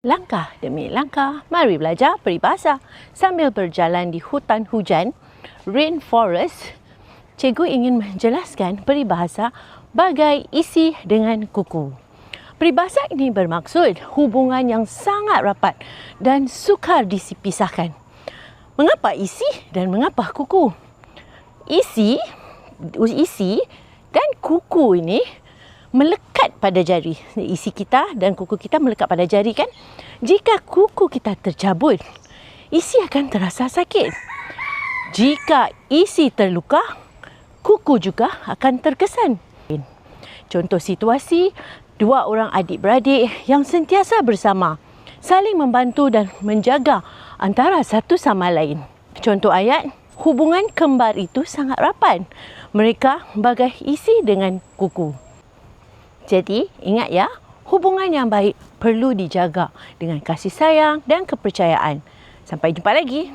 Langkah demi langkah, mari belajar peribahasa. Sambil berjalan di hutan hujan, rainforest, cikgu ingin menjelaskan peribahasa bagai isi dengan kuku. Peribahasa ini bermaksud hubungan yang sangat rapat dan sukar dipisahkan. Mengapa isi dan mengapa kuku? Isi dan kuku ini melekat pada jari. Isi kita dan kuku kita melekat pada jari kan? Jika kuku kita tercabut, isi akan terasa sakit. Jika isi terluka, kuku juga akan terkesan. Contoh situasi, dua orang adik-beradik yang sentiasa bersama, saling membantu dan menjaga antara satu sama lain. Contoh ayat, hubungan kembar itu sangat rapat. Mereka bagai isi dengan kuku. Jadi, ingat ya, hubungan yang baik perlu dijaga dengan kasih sayang dan kepercayaan. Sampai jumpa lagi.